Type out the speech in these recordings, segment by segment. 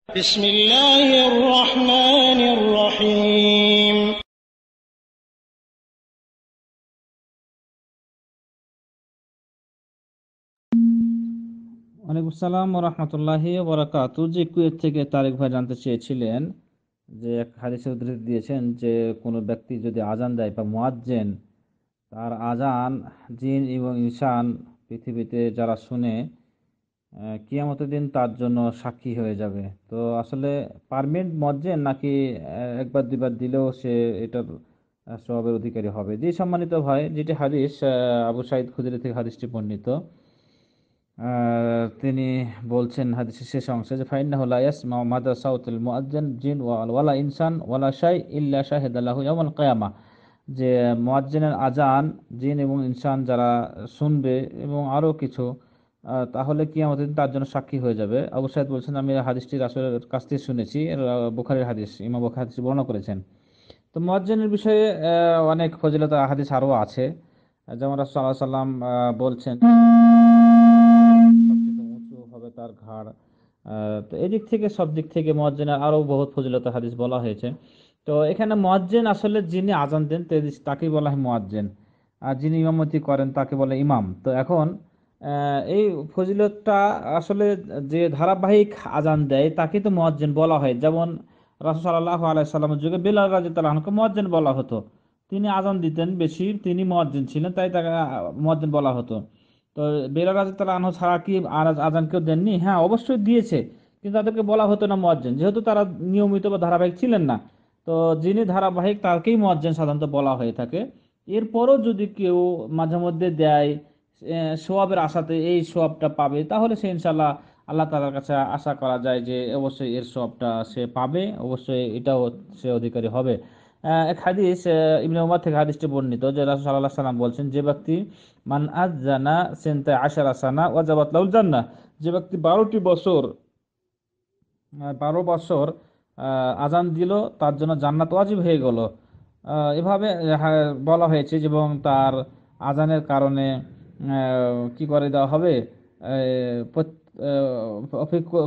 بسم الله الرحمن الرحيم ওয়ালাইকুম আসসালাম ওয়া রাহমাতুল্লাহি ওয়া বারাকাতুহু। যে কুয়েত থেকে তারেক ভাই জানতে চেয়েছিলেন যে এক হাদিসের উদ্ধৃতি দিয়েছেন যে কোনো ব্যক্তি যদি আজান দেয় বা মুয়াজ্জিন, তার আজান জিন এবং ইনসান পৃথিবীতে যারা শুনে কিয়ামতের দিন তার জন্য সাক্ষী হয়ে যাবে। তো আসলে পারমানেন্ট মুয়াজ্জিন নাকি একবার দুইবার দিলেও সে এটার সওয়াবের অধিকারী হবে? যে সম্মানিত ভাই, যেটি হাদিস আবু সাঈদ খুদরি থেকে হাদিসটি বর্ণিত। তিনি বলছেন হাদিসের শেষ অংশে যে ফাইন্নাহু লা ইয়াসমাউ মাদা সাউতিল মুআজ্জিন জিন ওয়ালা ইনসান ওয়ালা শাই ইল্লা শাহিদা লাহু ইয়াউমাল কিয়ামাহ। যে মুয়াজ্জিনের আজান জিন এবং ইনসান যারা শুনবে এবং আরো কিছু, তাহলে কিয়ামতের দিন তার জন্য সাক্ষী হয়ে যাবে। আবু সাঈদ বলছেন, আমি হাদিসটি রাসূলের কাছ থেকে শুনেছি। বুখারীর হাদিস, ইমাম বুখারী হাদিস বর্ণনা করেছেন। তো মুয়াজ্জিনের বিষয়ে অনেক ফজিলত হাদিস আরো আছে। যেমন রাসূল সাল্লাল্লাহু আলাইহি সাল্লাম বলছেন সবচেয়ে উঁচু হবে তার ঘাড়। তো এদিক থেকে সব দিক থেকে মুয়াজ্জিনের আরো বহুত ফজিলত হাদিস বলা হয়েছে। তো এখানে মুয়াজ্জিন আসলে যিনি আজান দেন তাকেই বলা হয় মুয়াজ্জিন, আর যিনি ইমামতি করেন তাকে বলে ইমাম। তো এখন এই ফজিলতটা আসলে যে ধারাবাহিক আজান দেয় তাকে তো মুয়াজ্জিন বলা হয়। যেমন রাসূল সাল্লাল্লাহু আলাইহি সাল্লামের যুগে বেলাল রাদিয়াল্লাহু আনহুকে মুয়াজ্জিন বলা হতো। তিনি আজান দিতেন বেশি, তিনি মুয়াজ্জিন ছিলেন, তাই তাকে মুয়াজ্জিন বলা হতো। তো বেলাল রাদিয়াল্লাহু আনহু ছাড়া কি আর আজান কেউ দেননি? হ্যাঁ, অবশ্যই দিয়েছে, কিন্তু তাদেরকে বলা হতো না মুয়াজ্জিন, যেহেতু তারা নিয়মিত বা ধারাবাহিক ছিলেন না। তো যিনি ধারাবাহিক তাকেই মুয়াজ্জিন সাধারণত বলা হয়ে থাকে। এরপরও যদি কেউ মাঝে মধ্যে দেয় সোয়াবের আশাতে, এই সোয়াবটা পাবে, তাহলে সে ইনশাল্লাহ আল্লাহ তাআলার কাছে আশা করা যায় যে অবশ্যই এর সোয়াবটা সে পাবে, অবশ্যই এটাও সে অধিকারী হবে। এক হাদিস ইবনে উমর থেকে হাদিসটি বর্ণিত যে রাসূল সাল্লাল্লাহু আলাইহি সাল্লাম বলছেন, যে ব্যক্তি মান আযানা সিনতা আশারা সানা ওয়াজাবাত লাহুল জান্নাহ, যে ব্যক্তি 12টি বছর 12 বছর আজান দিল, তার জন্য জান্নাত ওয়াজিব হয়ে গেল। এভাবে বলা হয়েছে, এবং তার আজানের কারণে কি করে দেওয়া হবে,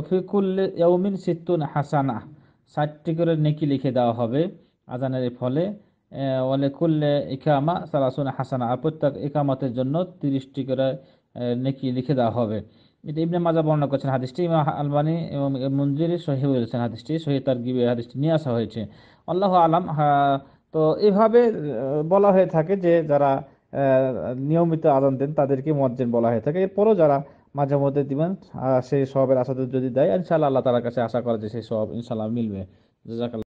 ফিকুল্লি ইয়াউমিন সিত্তুন হাসানা, 60টি করে নেকি লিখে দেওয়া হবে আজানের ফলে। ওয়ালে কুল্লে ইকামা সালাসুন হাসানা, আর প্রত্যেক ইকামতের জন্য 30টি করে নেকি লিখে দেওয়া হবে। এটা ইবনে মাজাহ বর্ণনা করেছেন হাদিসটি। ইমাম আলবানী এবং মুনজিরি সহিহ বলেছেন হাদিসটি, সহিহ তারগিবে হাদিসটি নিয়ে আসা হয়েছে। আল্লাহু আলাম। তো এইভাবে বলা হয়ে থাকে যে যারা নিয়মিত আযান দেন তাদেরকে মুয়াজ্জিন বলা হয়ে থাকে। এরপরও যারা মাঝে মধ্যে দিবেন সেই সওয়াবের আশাতে যদি দেয়, ইনশাআল্লাহ আল্লাহ তাআলার কাছে আশা করা যে সেই সওয়াব ইনশাআল্লাহ মিলবে। জাযাকাল্লাহ।